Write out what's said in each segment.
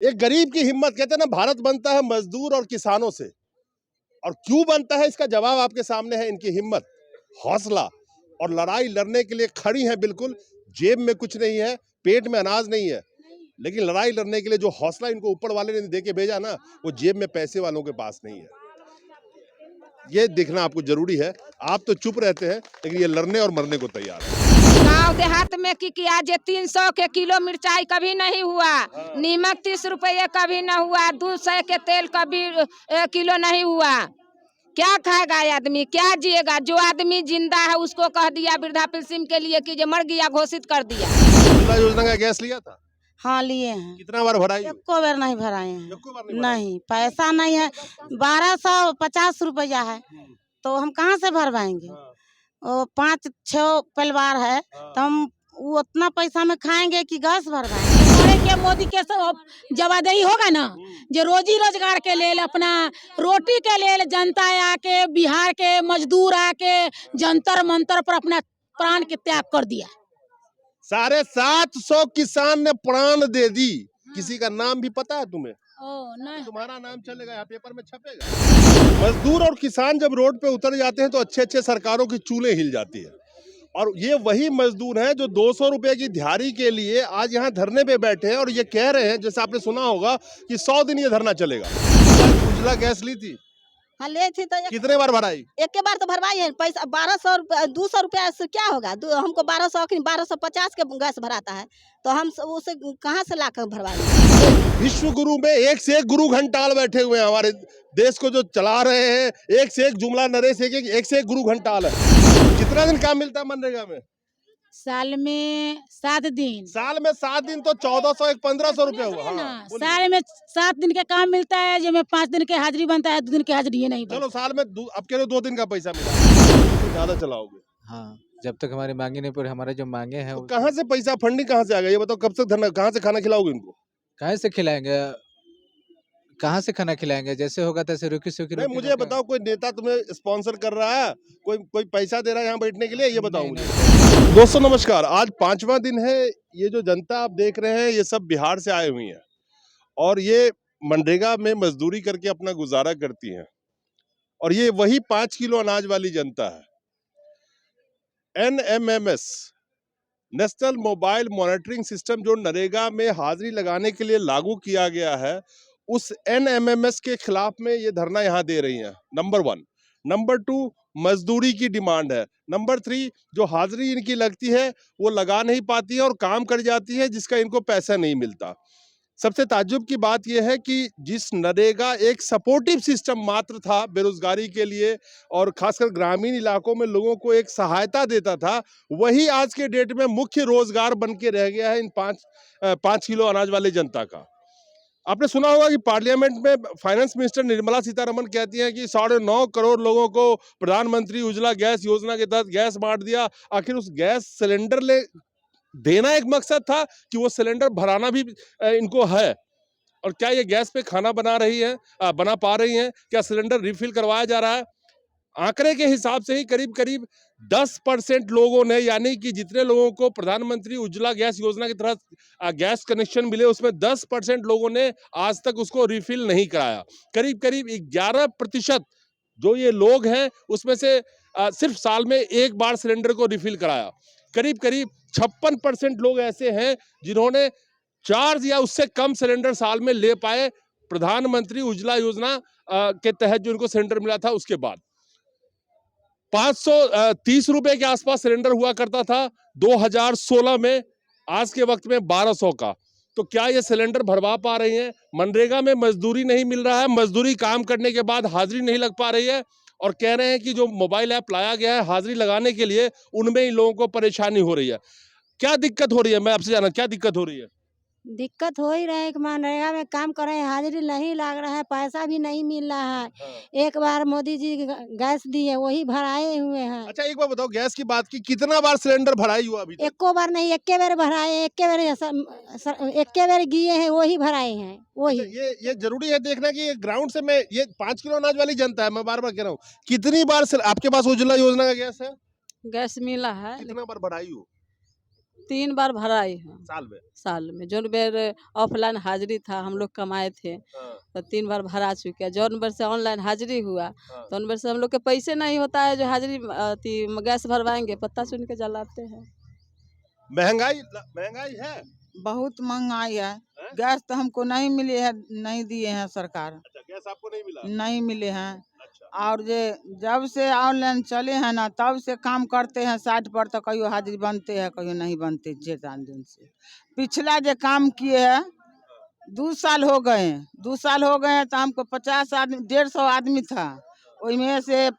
एक गरीब की हिम्मत, कहते हैं ना भारत बनता है मजदूर और किसानों से। और क्यों बनता है इसका जवाब आपके सामने है। इनकी हिम्मत, हौसला और लड़ाई लड़ने के लिए खड़ी है। बिल्कुल जेब में कुछ नहीं है, पेट में अनाज नहीं है, लेकिन लड़ाई लड़ने के लिए जो हौसला इनको ऊपर वाले ने दे के भेजा ना, वो जेब में पैसे वालों के पास नहीं है। ये देखना आपको जरूरी है। आप तो चुप रहते हैं, लेकिन ये लड़ने और मरने को तैयार है। गाँव देहात में की किया जे 300 के किलो मिर्चाई कभी नहीं हुआ, नीमक 30 रुपये कभी न हुआ, 200 के तेल कभी किलो नहीं हुआ। क्या खाएगा आदमी, क्या जिएगा? जो आदमी जिंदा है उसको कह दिया वृद्धा पेंशन के लिए कि जो मर गया घोषित कर दिया। उज्ज्वला योजना का गैस लिया था? हाँ लिए हैं। कितना बार भराई? एको बार नहीं भराए हैं। एको बार नहीं भराई? नहीं, पैसा नहीं है। 1250 रुपया है, तो हम कहाँ से भरवाएंगे? वो 5-6 परिवार है, तो हम वो उतना पैसा में खाएंगे कि गैस भरवाएंगे? के मोदी के जवाबदेही होगा ना, जो रोजी रोजगार के लिए अपना रोटी के लिए जनता आके बिहार के मजदूर आके जंतर मंतर पर अपना प्राण के त्याग कर दिया। 750 किसान ने प्राण दे दी। किसी का नाम भी पता है तुम्हें? नहीं। तुम्हारा नाम चलेगा, यहाँ पेपर में छपेगा। मजदूर और किसान जब रोड पे उतर जाते हैं तो अच्छे अच्छे सरकारों की चूल्हे हिल जाती है। और ये वही मजदूर हैं जो 200 रुपए की दिहाड़ी के लिए आज यहाँ धरने पे बैठे हैं और ये कह रहे हैं, जैसे आपने सुना होगा, कि 100 दिन ये धरना चलेगा। उज्ज्वला गैस ली थी? हाँ ले थी। तो कितने बार भराई? एक के बार तो भरवाई है। पैसा 200 रुपया से क्या होगा? हमको 1250 के गैस भराता है, तो हम उसे कहाँ से लाकर भरवाएंगे? विश्व गुरु में एक से एक गुरु घंटाल बैठे हुए हैं। हमारे देश को जो चला रहे हैं, एक से एक जुमला नरेश, एक से एक गुरु घंटाल है। कितना दिन काम मिलता है मनरेगा में? साल में 7 दिन। साल में 7 दिन तो 1400 1500 रुपए हुआ। हाँ, साल में 7 दिन का काम मिलता है, जिसमें 5 दिन के हाजिरी बनता है, 2 दिन की हाजिरी ये नहीं बनता। चलो साल में अब कह रहे 2 दिन का पैसा मिला, ज्यादा चलाओगे। हाँ, जब तक हमारी मांगे नहीं पूरी, हमारे जो मांगे हैं तो कहाँ से पैसा, फंडिंग कहाँ से आ गया? ये बताओ, कब तक धरना, कहाँ से खाना खिलाओगे इनको? कहाँ से खिलाएंगे? कहाँ से खाना खिलाएंगे? जैसे होगा तैसे रुकी सुखी नहीं, मुझे बताओ, कोई नेता तुम्हें स्पॉन्सर कर रहा है? कोई पैसा दे रहा है यहाँ बैठने के लिए? ये बताओ मुझे। दोस्तों नमस्कार, आज 5वां दिन है। ये जो जनता आप देख रहे हैं, ये सब बिहार से आई हुई है और ये मनरेगा में मजदूरी करके अपना गुजारा करती हैं। और ये वही 5 किलो अनाज वाली जनता है। NMMS, national mobile monitoring system, जो नरेगा में हाजिरी लगाने के लिए लागू किया गया है, उस NMMS के खिलाफ में ये धरना यहाँ दे रही हैं। नंबर 1। नंबर 2, मजदूरी की डिमांड है। नंबर 3, जो हाजिरी इनकी लगती है वो लगा नहीं पाती है और काम कर जाती है, जिसका इनको पैसा नहीं मिलता। सबसे ताज्जुब की बात यह है कि जिस नरेगा एक सपोर्टिव सिस्टम मात्र था बेरोजगारी के लिए और खासकर ग्रामीण इलाकों में लोगों को एक सहायता देता था, वही आज के डेट में मुख्य रोजगार बन के रह गया है इन 5 किलो अनाज वाले जनता का। आपने सुना होगा कि पार्लियामेंट में फाइनेंस मिनिस्टर निर्मला सीतारमण कहती हैं कि 9.5 करोड़ लोगों को प्रधानमंत्री उज्ज्वला गैस योजना के तहत गैस बांट दिया। आखिर उस गैस सिलेंडर ले देना एक मकसद था कि वो सिलेंडर भराना भी इनको है? और क्या ये गैस पे खाना बना पा रही हैं? क्या सिलेंडर रिफिल करवाया जा रहा है? आंकड़े के हिसाब से ही करीब 10% लोगों ने, यानी कि जितने लोगों को प्रधानमंत्री उज्ज्वला गैस योजना के तहत गैस कनेक्शन मिले, उसमें 10% लोगों ने आज तक उसको रिफिल नहीं कराया। करीब 11% जो ये लोग हैं, उसमें से सिर्फ साल में एक बार सिलेंडर को रिफिल कराया। करीब 56% लोग ऐसे हैं जिन्होंने 4 या उससे कम सिलेंडर साल में ले पाए प्रधानमंत्री उज्ज्वला योजना के तहत जो इनको सिलेंडर मिला था उसके बाद। 530 रुपए के आसपास सिलेंडर हुआ करता था 2016 में, आज के वक्त में 1200 का। तो क्या ये सिलेंडर भरवा पा रही हैं? मनरेगा में मजदूरी नहीं मिल रहा है, मजदूरी काम करने के बाद हाजिरी नहीं लग पा रही है, और कह रहे हैं कि जो मोबाइल ऐप लाया गया है हाजिरी लगाने के लिए, उनमें इन लोगों को परेशानी हो रही है। क्या दिक्कत हो रही है? मैं आपसे जानना, क्या दिक्कत हो रही है? दिक्कत हो ही रहा है कि मनरेगा में काम कर रहे हैं, हाजिरी नहीं लग रहा है, पैसा भी नहीं मिल रहा है। एक बार मोदी जी गैस दी है, वही भराए हुए हैं। अच्छा, एक बार बताओ, गैस की बात की, कितना बार सिलेंडर भराई हुआ अभी तक? एको बार नहीं, एक्के बार भराए, एक्के बार गिए हैं, वही भराए हैं वही। अच्छा, ये जरूरी है देखना कि ये ग्राउंड से, मैं ये 5 किलो अनाज वाली जनता है, मैं बार बार कह रहा हूँ, कितनी बार आपके पास उज्ज्वला योजना का गैस है? गैस मिला है, कितना बार भराई हो? 3 बार भराई है साल में। जोन बेर ऑफलाइन हाजिरी था हम लोग कमाए थे तो 3 बार भरा चुके हैं। जौन बेर से ऑनलाइन हाजिरी हुआ तो उन बेर से हम लोग के पैसे नहीं होता है जो हाजिरी गैस भरवाएंगे, पत्ता चुन के जलाते हैं। महंगाई है। बहुत महंगाई है। हैं? गैस तो हमको नहीं मिले है, नहीं दिए हैं सरकार, अच्छा, गैस आपको नहीं मिला? नहीं मिले हैं। अच्छा। और जे जब से ऑनलाइन चले हैं ना तब से काम करते हैं साइट पर तो कहियो हाजिरी बनते हैं कहियो नहीं बनते। 6 दिन से पिछला जो काम किए हैं 2 साल हो गए हैं, 2 साल हो गए हैं तो हमको 50 आदमी 150 आदमी था, उसमें से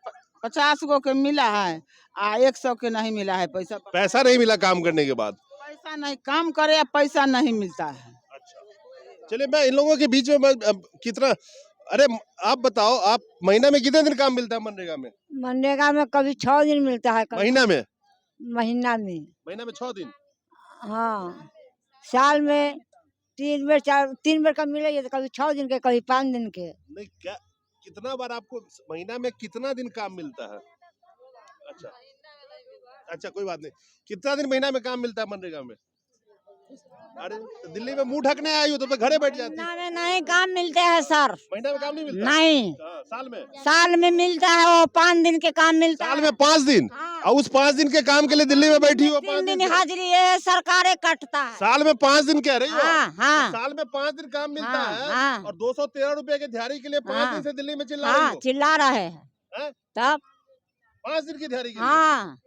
50 गो के मिला है आ 100 के नहीं मिला है पैसा। पैसा नहीं मिला काम करने के बाद? पैसा नहीं, काम करे या पैसा नहीं मिलता है। अच्छा, चलिए मैं इन लोगों के बीच में कितना, अरे आप बताओ, आप महीना में कितने दिन काम मिलता है मनरेगा में? मनरेगा में कभी 6 दिन मिलता है, कभी महीना में? महीना में। महीना में 6 दिन? हाँ, साल में 3 बार 3 बार का मिलेगा तो कभी 6 दिन के कभी 5 दिन के। नहीं, क्या कितना बार आपको महीना में कितना दिन काम मिलता है? अच्छा अच्छा, कोई बात नहीं। कितना दिन महीना में काम मिलता है मनरेगा में? अरे तो दिल्ली में मुंह ढकने आई हो तो घरे बैठ जाती। महीना में नहीं काम मिलते हैं सर। महीना में काम नहीं मिलता? नहीं, साल में? साल में मिलता है, वो 5 दिन के काम मिलता है। साल में 5 दिन? हाँ। और उस 5 दिन के काम के लिए दिल्ली में बैठी हो? 3 दिन हाजिरी ये सरकारें कटता है। साल में 5 दिन कह रही हो? हाँ, हाँ। तो साल में 5 दिन काम मिलता हाँ, है हाँ। और 213 रुपए के दिहाड़ी के लिए 5 हाँ। दिन से दिल्ली में चिल्ला रही हाँ, हो? चिल्ला रहे हैं। हैं? तब 5 दिन की दिहाड़ी के लिए? हाँ,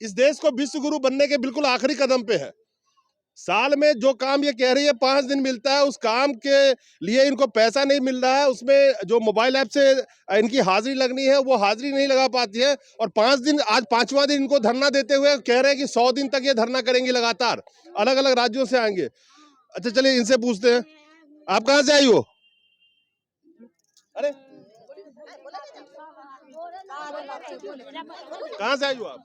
इस देश को विश्व गुरु बनने के बिल्कुल आखिरी कदम पे है। साल में जो काम ये कह रही है 5 दिन मिलता है, उस काम के लिए इनको पैसा नहीं मिल रहा है। उसमें जो मोबाइल ऐप से इनकी हाजिरी लगनी है वो हाजिरी नहीं लगा पाती है। और 5 दिन, आज 5वां दिन इनको धरना देते हुए कह रहे हैं कि 100 दिन तक ये धरना करेंगे लगातार, अलग अलग राज्यों से आएंगे। अच्छा चलिए इनसे पूछते हैं, आप कहाँ से आई हो? अरे कहाँ से आई हो आप?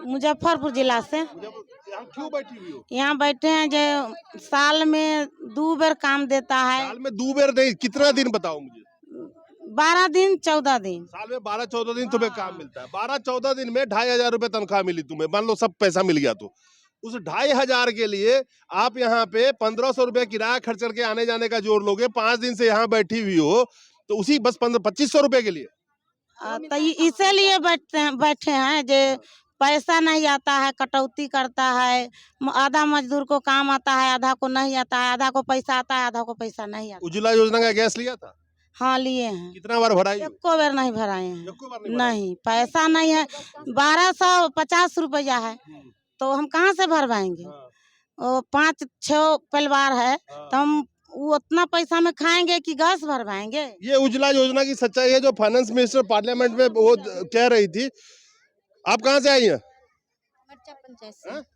मुजफ्फरपुर जिला से। यहाँ क्यों बैठी हुई हो? यहाँ बैठे हैं जो साल में 2 बार काम देता है। साल में 2 बार नहीं, कितना दिन बताओ मुझे? 12 दिन 14 दिन। साल में 12-14 दिन तुम्हें काम मिलता है। 12-14 दिन में 2500 रुपए तनख्वाह मिली तुम्हें, मान लो सब पैसा मिल गया तो उस 2500 के लिए आप यहाँ पे 1500 रुपए किराया खर्च करके आने जाने का जोड़ लोगे, 5 दिन से यहाँ बैठी हुई हो तो उसी बस 2500 रुपए के लिए। तो इसीलिए बैठे हैं जो पैसा नहीं आता है, कटौती करता है। आधा मजदूर को काम आता है, आधा को नहीं आता है, आधा को पैसा आता है, आधा को पैसा नहीं आता। उज्ज्वला योजना का गैस लिया था? हाँ लिए हैं। कितना बार भराई? एको बार नहीं भराए हैं। एको बार नहीं भराई? नहीं, पैसा नहीं है। 1250 रुपया है तो हम कहाँ से भरवाएंगे? वो 5-6 परिवार है तो हम वो उतना पैसा में खाएंगे कि गैस भरवाएंगे? ये उज्ज्वला योजना की सच्चाई है जो फाइनेंस मिनिस्टर पार्लियामेंट में वो कह रही थी। आप कहाँ से आई हैं?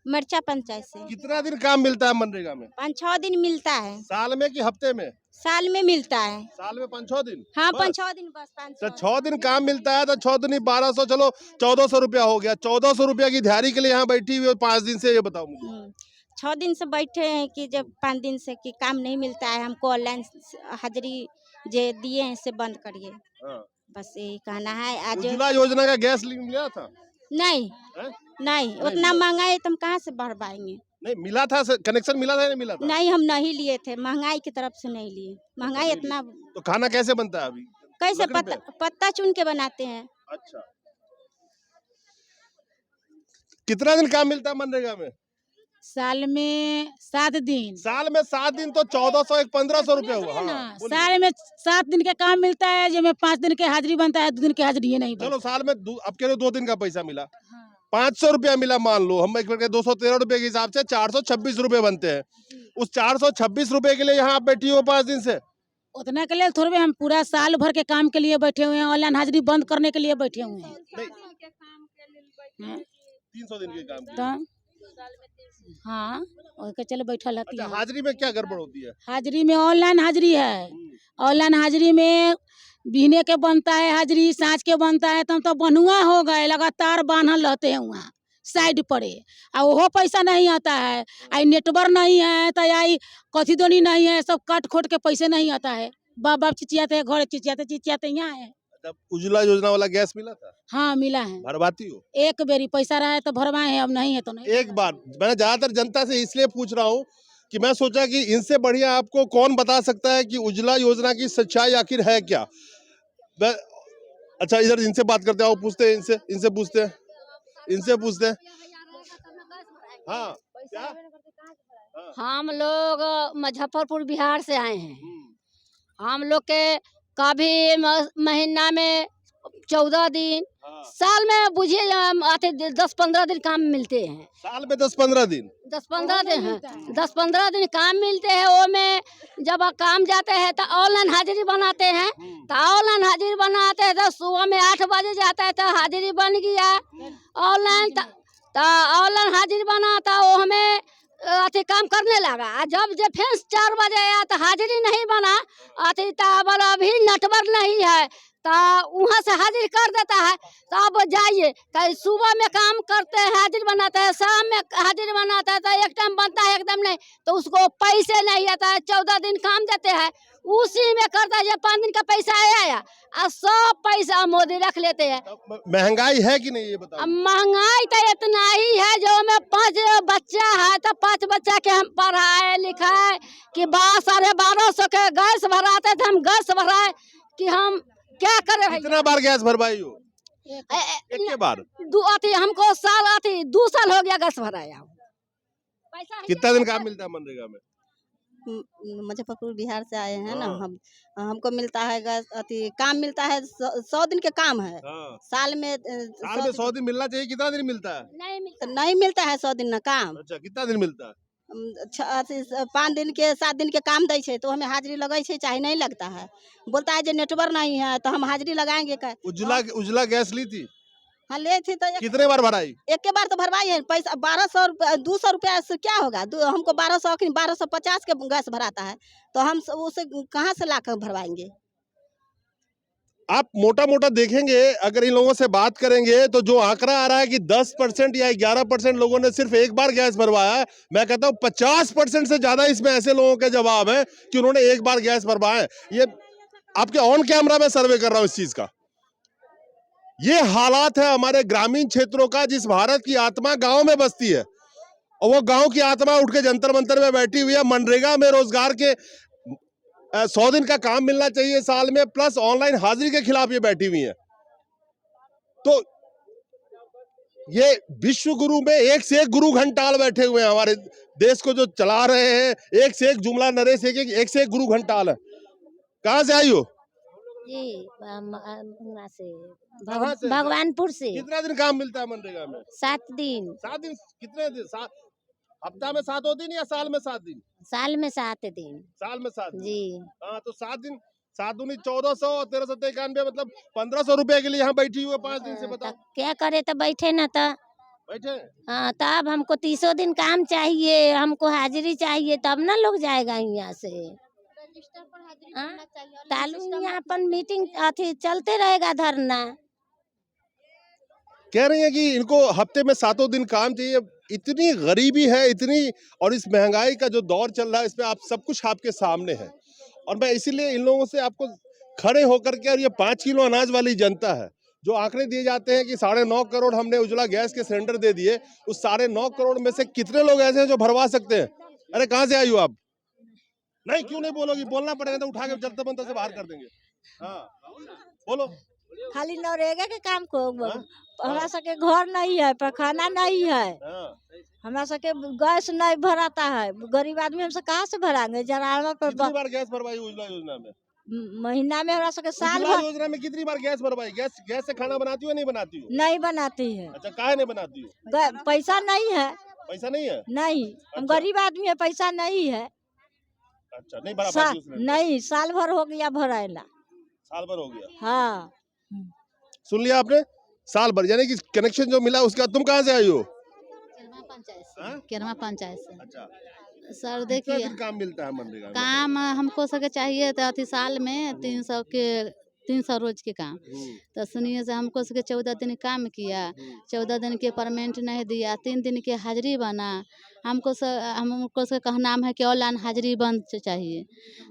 मरचा पंचायत से। कितना दिन काम मिलता है मनरेगा में? 5-6 दिन मिलता है। साल में कि हफ्ते में? साल में मिलता है। साल में 5-6 दिन? हाँ, बस? 5-6 दिन बस। 5-6 तो 6 दिन काम मिलता है तो 6 दिन 1200, चलो 1400 रुपया हो गया। 1400 रुपया की दिहाड़ी के लिए यहाँ बैठी हुई 5 दिन से, ये बताओ मुझे। 6 दिन से बैठे हैं कि जब 5 दिन से कि काम नहीं मिलता है, हमको ऑनलाइन हाजिरी जे दिए हैं से बंद करिए। बस यही कहना है। आज उज्ज्वला योजना का गैस मिला था? नहीं है? नहीं, उतना महंगाई तो हम कहाँ से भर पाएंगे? नहीं मिला था, कनेक्शन मिला था या नहीं मिला था? नहीं, हम नहीं लिए थे, महंगाई की तरफ से नहीं लिए। महंगाई इतना। तो खाना कैसे बनता है अभी? कैसे? लकड़ी पे? पत्ता चुन के बनाते हैं। अच्छा, कितना दिन काम मिलता है मनरेगा में? साल में 7 दिन। साल में 7 दिन तो 1400, 1500 रुपया हुआ। हाँ, बोलिए। साल में 7 दिन के काम मिलता है जिसमें 5 दिन के हाजिरी बनता है, 2 दिन की हाजिरी ये नहीं बनता। चलो साल में अब कह रहे 2 दिन का पैसा मिला, 500 रुपया मिला मान लो, हम 213 रुपए के हिसाब से 426 रुपए बनते हैं। उस 426 रुपए के लिए यहाँ आप बैठी हो 5 दिन से? उतना के लिए थोड़े हम पूरा साल भर के काम के लिए बैठे हुए हैं, ऑनलाइन हाजिरी बंद करने के लिए बैठे हुए हैं। नहीं, 300 दिन के काम के लिए। तो हाँ, और चलो बैठा रहती अच्छा, है। हाजिरी में क्या गड़बड़ होती है? हाजिरी में ऑनलाइन हाजिरी है। ऑनलाइन हाजिरी में बीने के बनता है हाजिरी, साँझ के बनता है, तो बनुआ हो गए, लगातार बांधल रहते हैं वहाँ साइड पड़े। और वो पैसा नहीं आता है, आई नेटवर्क नहीं है, तो आई कथी दोनी नहीं है, सब काट खोट के पैसे नहीं आता है। बाप बाप चिचियाते हैं, घर चिचियाते यहाँ है। अच्छा, उज्ज्वला योजना वाला गैस मिला था? हाँ मिला है, भरवाती हो? एक बेरी पैसा रहा है तो भरवाए हैं, अब नहीं है तो नहीं। एक बार मैंने ज्यादातर जनता से इसलिए पूछ रहा हूँ कि मैं सोचा कि इनसे बढ़िया आपको कौन बता सकता है कि उज्ज्वला योजना की सच्चाई आखिर है क्या। अच्छा, इधर इनसे बात करते हैं, पूछते हैं इनसे पूछते हैं, हाँ क्या? हाँ। हम लोग मुजफ्फरपुर बिहार से आए हैं। हम लोग के कभी महीना में 14 दिन, साल में बुझिए आते 10-15 दिन काम मिलते हैं। साल में 10-15 दिन? 10-15 दिन है, 10-15 दिन काम मिलते हैं। वो में जब काम जाते हैं तो ऑनलाइन हाजिरी बनाते हैं, तो ऑनलाइन हाजिरी बनाते हैं तो सुबह में 8 बजे जाता है तो हाजिरी बन गया ऑनलाइन। तो ऑनलाइन हाजिरी बना तो वो हमें अथी काम करने लगा। जब फिर 4 बजे आया तो हाजिरी नहीं बना, अथी तो अभी नेटवर्क नहीं है, तो वहाँ से हाजिर कर देता है। तो अब जाइए, कहीं सुबह में काम करते हैं हाजिर बनाते हैं, शाम में हाजिर बनाता है तो एक टाइम बनता है एकदम नहीं, तो उसको पैसे नहीं आता है। 14 दिन काम देते हैं, उसी में करता है। 5 दिन का पैसा आया और सब पैसा मोदी रख लेते हैं। महंगाई है कि नहीं ये बताओ? महंगाई तो इतना ही है, जो में 5 बच्चा है तो 5 बच्चा के हम पढ़ाए लिखाए कि 12,500 के गैस भराते थे, हम गैस भराए कि हम क्या करें। कितना बार गैस भरवाई हो? एक के बार? हमको साल 2 साल हो गया गैस भराया। कितना दिन काम मिलता है मनरेगा में? मुजफ्फरपुर बिहार से आए हैं ना हमको मिलता है गैस काम मिलता है 100 दिन के काम है। साल में 100 दिन मिलना चाहिए। कितना दिन मिलता है? नहीं मिलता है 100 दिन ना काम। अच्छा, कितना दिन मिलता है? 5 दिन के 7 दिन के काम दै छे तो हमें हाजिरी लगे छे चाहे नहीं लगता है। बोलता है जो नेटवर्क नहीं है तो हम हाजिरी लगाएंगे क्या। उज्ज्वला गैस ली थी? हाँ ले थी। तो कितने बार भराई? एक के बार तो भरवाई है। पैसा 200 रुपया से क्या होगा। हमको 1250 के गैस भराता है, तो हम उसे कहाँ से लाकर भरवाएंगे। आप मोटा मोटा देखेंगे, अगर इन लोगों से बात करेंगे तो जो आंकड़ा आ रहा है कि 10% या 11% लोगों ने सिर्फ एक बार गैस भरवाया है, मैं कहता हूँ 50% से ज्यादा इसमें ऐसे लोगों के जवाब है कि उन्होंने एक बार गैस भरवाया है। ये आपके ऑन कैमरा में सर्वे कर रहा हूं इस चीज का। ये हालात है हमारे ग्रामीण क्षेत्रों का, जिस भारत की आत्मा गांव में बसती है, और वो गांव की आत्मा उठ के जंतर मंतर में बैठी हुई है। मनरेगा में रोजगार के 100 दिन का काम मिलना चाहिए साल में, प्लस ऑनलाइन हाजिरी के खिलाफ ये बैठी हुई है। तो ये विश्व गुरु में एक से एक गुरु घंटाल बैठे हुए हैं, हमारे देश को जो चला रहे हैं। एक से एक जुमला नरेश, एक से एक गुरु घंटाल है। कहाँ से आई हो? जी भगवानपुर से। कितना दिन काम मिलता है मनरेगा में? 7 दिन। 7 दिन? कितने दिन? हफ्ता में 7 दिन या साल में 7 दिन? साल में 7 दिन। साल में 7 दिन जी। हाँ, तो 7 दिन 7 दूनी 1400 और 1391, मतलब 1500 रुपए के लिए यहाँ बैठी हुई 5 दिन से। बताओ क्या करे, तो बैठे ना तो बैठे। हाँ, तब हमको 30 दिन काम चाहिए, हमको हाजिरी चाहिए, तब ना लोग जाएगा यहाँ से। तालू यहाँ पर मीटिंग चलते रहेगा, धरना। कह रही है कि इनको हफ्ते में 7 दिन काम चाहिए। इतनी गरीबी है, इतनी, और इस महंगाई का जो दौर चल रहा है, इसमें आप सब कुछ आपके सामने है। और मैं इसीलिए इन लोगों से आपको खड़े होकर के, और ये 5 किलो अनाज वाली जनता है, जो आंकड़े दिए जाते हैं कि 9.5 करोड़ हमने उज्ज्वला गैस के सिलेंडर दे दिए, उस 9.5 करोड़ में से कितने लोग ऐसे हैं जो भरवा सकते हैं? अरे कहाँ से आई हो आप? नहीं, क्यों नहीं बोलोगी? बोलना पड़ेगा तो उठा के जल्द बनता से बाहर कर देंगे। हाँ बोलो। खाली नरेगा के काम को हमरा सबके घर नहीं है, पैखाना नहीं है, हमरा सबके गैस नहीं भराता है। गरीब आदमी हमसे कहाँ से भराएंगे। जरा पर कितनी बार गैस भरवाई उज्ज्वला योजना में? महीना में हमरा सबके साल उज्ज्वला भर योजना में कितनी बार गैस भरवाई? गैस से खाना बनाती हो नहीं बनाती हो? नहीं बनाती है। अच्छा, काहे नहीं बनाती हो? पैसा नहीं है। पैसा नहीं है? नहीं, हम गरीब आदमी है, पैसा नहीं है। अच्छा, नहीं भरा पाती उसने? नहीं, साल भर हो गया भराएला। साल भर हो गया? हाँ, सुन लिया आपने, साल भर, यानी कि कनेक्शन जो मिला उसके बाद। तुम कहाँ से आई हो? केरमा पंचायत से। अच्छा, सर कितना देखिए, दिन काम मिलता है मनरेगा में? काम हमको सके चाहिए तो अति साल में 300 के 300 रोज के काम। तो सुनिए से हमको सके 14 दिन काम किया, 14 दिन के पेमेंट नहीं दिया, 3 दिन के हाजिरी बना। हमको से कहना है कि ऑनलाइन हाजिरी बंद चाहिए।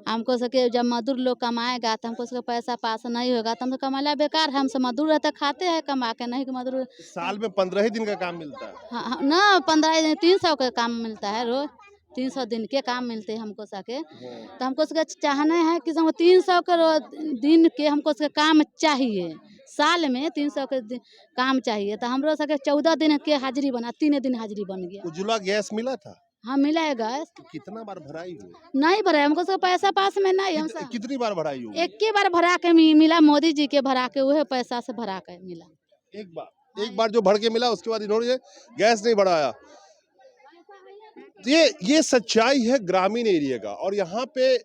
हमको सके जब मजदूर लोग कमाएगा तो हमको सके पैसा पास नहीं होगा तो हम तो कमाला बेकार है। हमसे मजदूर रहता खाते हैं कमा के, नहीं कि मजदूर साल में 15 ही दिन का काम मिलता है। हाँ ना 15 दिन 300 का काम मिलता है रोज, 300 दिन के काम मिलते हैं हमको सके। तो हमको सके चाहना है कि 300 के दिन के हमको सके काम चाहिए, साल में 300 के काम चाहिए। तो हमरो सके 14 दिन के हाजिरी बना, 3 दिन हाजिरी बन गया। उज्ज्वला गैस मिला था? हाँ मिला है गैस। तो कितना बार भराई हुई? नहीं भरा हमको सके पैसा पास में नहीं। हम कितनी बार भराई हुई? एक ही बार भरा के मिला, मोदी जी के भरा के वह पैसा से भरा के मिला। एक बार जो भर के मिला उसके बाद इन्होंने गैस नहीं बढ़ाया। ये सच्चाई है ग्रामीण एरिया का। और यहाँ पे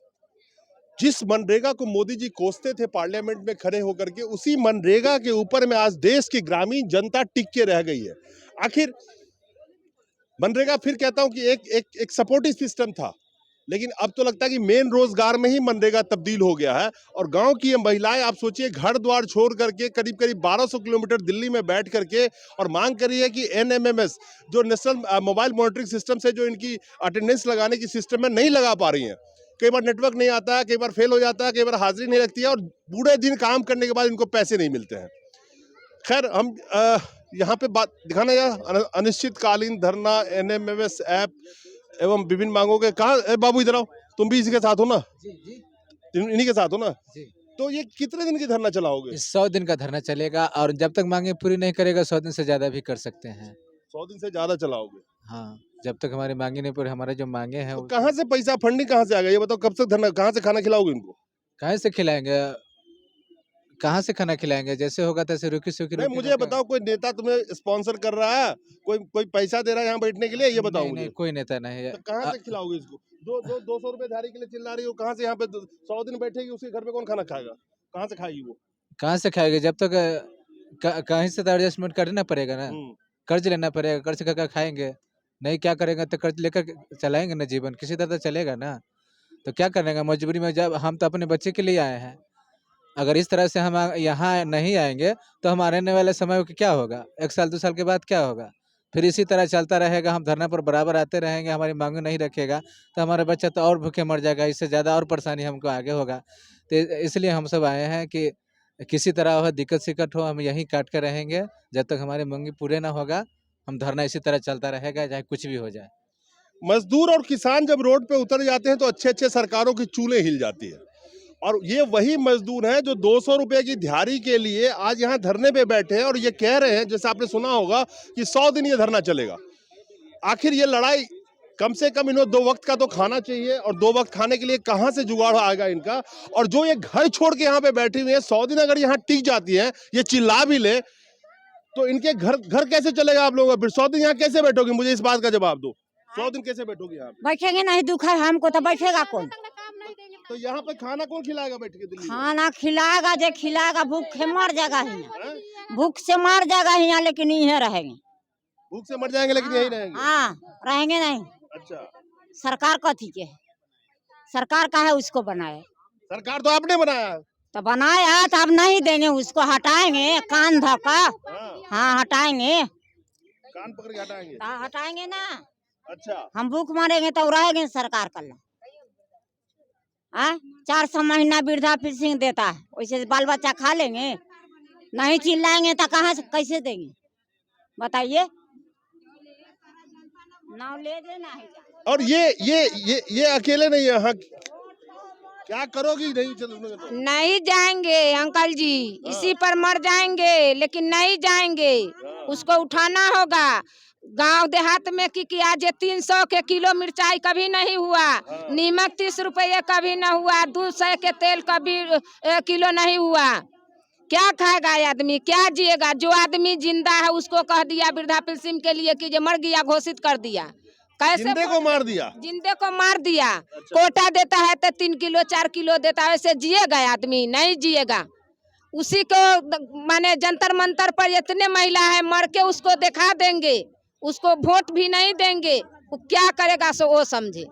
जिस मनरेगा को मोदी जी कोसते थे पार्लियामेंट में खड़े होकर के, उसी मनरेगा के ऊपर में आज देश की ग्रामीण जनता टिक के रह गई है। आखिर मनरेगा, फिर कहता हूं कि एक सपोर्टिव सिस्टम था, लेकिन अब तो लगता है कि मेन रोजगार में ही मनरेगा तब्दील हो गया है। और गांव की ये महिलाएं, आप सोचिए, घर द्वार छोड़ करके करीब 1200 किलोमीटर दिल्ली में बैठ करके और मांग कर रही है कि NMMS जो नेशनल मोबाइल मॉनिटरिंग सिस्टम से जो इनकी अटेंडेंस लगाने की सिस्टम है, नहीं लगा पा रही हैं। कई बार नेटवर्क नहीं आता है, कई बार फेल हो जाता है, कई बार हाजिरी नहीं लगती है और पूरे दिन काम करने के बाद इनको पैसे नहीं मिलते हैं। खैर, हम यहाँ पे बात दिखाना यार, अनिश्चितकालीन धरना, NMMS ऐप एवं विभिन्न मांगों के। कहा बाबू, इधर आओ, तुम भी इसी के साथ हो ना? इन्हीं के साथ हो ना? तो ये कितने दिन की धरना चलाओगे? 100 दिन का धरना चलेगा और जब तक मांगे पूरी नहीं करेगा 100 दिन से ज्यादा भी कर सकते हैं। 100 दिन से ज्यादा चलाओगे? हाँ, जब तक हमारी मांगे नहीं पूरी, हमारे जो मांगे हैं। तो कहाँ से पैसा, फंडिंग कहाँ से आ गया? ये बताओ, कब तक धरना, कहाँ से खाना खिलाओगे इनको? कहाँ से खिलाएंगे, कहाँ से खाना खिलाएंगे? जैसे होगा तैसे रुकी सुखी। नहीं, मुझे बताओ, कोई नेता तुम्हें स्पॉन्सर कर रहा है? कोई पैसा दे रहा है यहाँ बैठने के लिए? ये बताओ मुझे। नहीं, कोई नेता नहीं है। तो कहाँ से खिलाओगे इसको? 200 रुपए दिहाड़ी के लिए चिल्ला रही हो, कहाँ से यहाँ पे 100 दिन बैठेगी, उसके घर में कौन खाना खाएगा? कहाँ से खाएगी वो? कहाँ से खाएगी? जब तक कहीं से तो एडजस्टमेंट करना पड़ेगा ना, कर्ज लेना पड़ेगा, कर्ज करके खाएंगे। नहीं क्या करेंगे तो कर्ज लेकर चलाएंगे ना, जीवन किसी तरह चलेगा ना। तो क्या करेंगे मजबूरी में? जब हम तो अपने बच्चे के लिए आए हैं, अगर इस तरह से हम यहाँ नहीं आएंगे तो हमारे आने वाले समय क्या होगा? 1 साल 2 साल के बाद क्या होगा? फिर इसी तरह चलता रहेगा, हम धरना पर बराबर आते रहेंगे, हमारी मांग नहीं रखेगा तो हमारे बच्चा तो और भूखे मर जाएगा, इससे ज़्यादा और परेशानी हमको आगे होगा। तो इसलिए हम सब आए हैं कि किसी तरह वह दिक्कत सिक्कत हो, हम यहीं काट कर रहेंगे जब तक हमारी मांगी पूरे ना होगा। हम धरना इसी तरह चलता रहेगा, चाहे कुछ भी हो जाए। मजदूर और किसान जब रोड पे उतर जाते हैं तो अच्छे सरकारों की चूलें हिल जाती है। और ये वही मजदूर हैं जो 200 रुपए की दिहाड़ी के लिए आज यहाँ धरने पे बैठे हैं और ये कह रहे हैं, जैसे आपने सुना होगा, कि 100 दिन ये धरना चलेगा। आखिर ये लड़ाई, कम से कम इन्हें 2 वक्त का तो खाना चाहिए, और 2 वक्त खाने के लिए कहाँ से जुगाड़ आएगा इनका? और जो ये घर छोड़ के यहाँ पे बैठी हुई है, 100 दिन अगर यहाँ टिक जाती है, ये चिल्ला भी ले, तो इनके घर कैसे चलेगा आप लोगों का? फिर 100 दिन यहाँ कैसे बैठोगे? मुझे इस बात का जवाब दो। 100 दिन कैसे बैठोगे यहाँ पे? बैठेंगे नहीं, दुख है हमको तो बैठेगा कौन? तो यहाँ पे खाना कौन खिलाएगा बैठ के दिल्ली में? खाना खिलाएगा जो खिलाएगा, भूख से मर जाएगा ही, भूख से मर जाएगा यहाँ, लेकिन यहीं रहेंगे। भूख से मर जाएंगे लेकिन यहीं रहेंगे? हाँ, रहेंगे नहीं। अच्छा, सरकार कथी के? सरकार का है, उसको बनाए। सरकार तो आपने बनाया। तो बनाया तो अब नहीं देंगे, उसको हटाएंगे कान धोका। हाँ हटाएंगे, कान पकड़ के हटाएंगे। हटाएंगे ना। अच्छा, हम भूख मरेंगे तो रहेंगे सरकार का। 400 महीना वृद्धा पेंशन देता है, वैसे बाल बच्चा खा लेंगे? नहीं चिल्लाएंगे तो कहाँ से कैसे देंगे बताइए? नाव ले देना है। और ये अकेले नहीं है। हाँ, क्या करोगी? नहीं चलो, नहीं जाएंगे अंकल जी, इसी पर मर जाएंगे, लेकिन नहीं जाएंगे, उसको उठाना होगा। गांव देहात में कि आज 300 के किलो मिर्चाई कभी नहीं हुआ, नीमक 30 रुपये कभी न हुआ, 200 के तेल कभी किलो नहीं हुआ। क्या खाएगा आदमी, क्या जिएगा? जो आदमी जिंदा है उसको कह दिया वृद्धा पेंशन के लिए कि जो मर गया घोषित कर दिया। कैसे जिंदे को मार दिया? जिंदे को मार दिया। कोटा देता है तो 3 किलो 4 किलो देता है, ऐसे जिएगा आदमी? नहीं जिएगा। उसी को माने जंतर मंतर पर इतने महिला है, मर के उसको दिखा देंगे, उसको वोट भी नहीं देंगे, वो क्या करेगा सो वो समझे।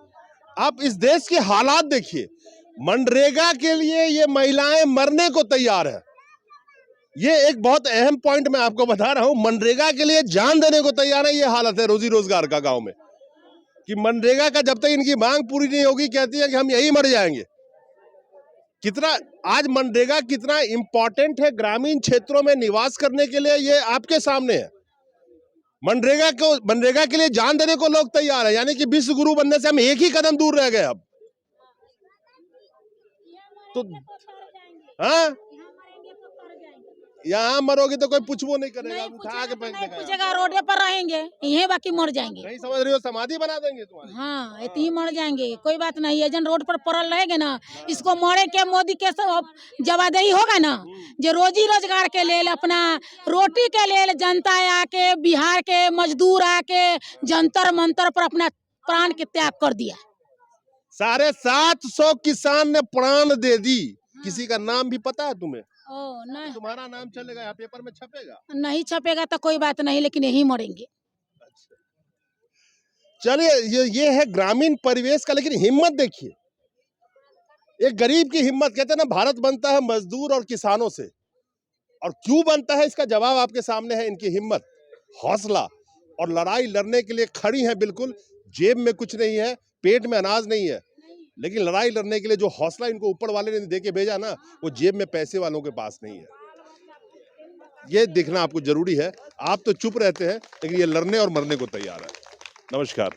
आप इस देश के हालात देखिए, मनरेगा के लिए ये महिलाएं मरने को तैयार है। ये एक बहुत अहम पॉइंट मैं आपको बता रहा हूं, मनरेगा के लिए जान देने को तैयार है। ये हालत है रोजी रोजगार का गांव में, कि मनरेगा का जब तक इनकी मांग पूरी नहीं होगी, कहती है कि हम यही मर जाएंगे। कितना आज मनरेगा कितना इंपॉर्टेंट है ग्रामीण क्षेत्रों में निवास करने के लिए, ये आपके सामने है। मनरेगा के लिए जान देने को लोग तैयार है, यानी कि विश्व गुरु बनने से हम एक ही कदम दूर रह गए अब तो। हाँ, यहाँ मरोगे तो कोई पूछबो नहीं करेगा, उठा के फेंक देगा। पूछेगा, रोडे पर रहेंगे यहीं, बाकी मर जाएंगे। नहीं समझ रही हो, समाधि बना देंगे तुम्हारी। हाँ, इतनी मर जाएंगे, कोई बात नहीं है। जन रोड पर पड़ल रहेंगे ना, इसको मरे के मोदी के सब जवाबदेही होगा ना, जो रोजी रोजगार के लिए, अपना रोटी के लिए जनता आके, बिहार के मजदूर आके जंतर मंतर पर अपना प्राण के त्याग कर दिया। 750 किसान ने प्राण दे दी। किसी का नाम भी पता है तुम्हें? नहीं, तुम्हारा नाम चलेगा यहाँ पेपर में, छपेगा? नहीं छपेगा तो कोई बात नहीं, लेकिन यही मरेंगे। चलिए, ये है ग्रामीण परिवेश का, लेकिन हिम्मत देखिए, एक गरीब की हिम्मत। कहते हैं ना, भारत बनता है मजदूर और किसानों से, और क्यों बनता है इसका जवाब आपके सामने है। इनकी हिम्मत, हौसला और लड़ाई लड़ने के लिए खड़ी है। बिल्कुल जेब में कुछ नहीं है, पेट में अनाज नहीं है, लेकिन लड़ाई लड़ने के लिए जो हौसला इनको ऊपर वाले ने दे के भेजा ना, वो जेब में पैसे वालों के पास नहीं है। ये देखना आपको जरूरी है। आप तो चुप रहते हैं, लेकिन ये लड़ने और मरने को तैयार है। नमस्कार।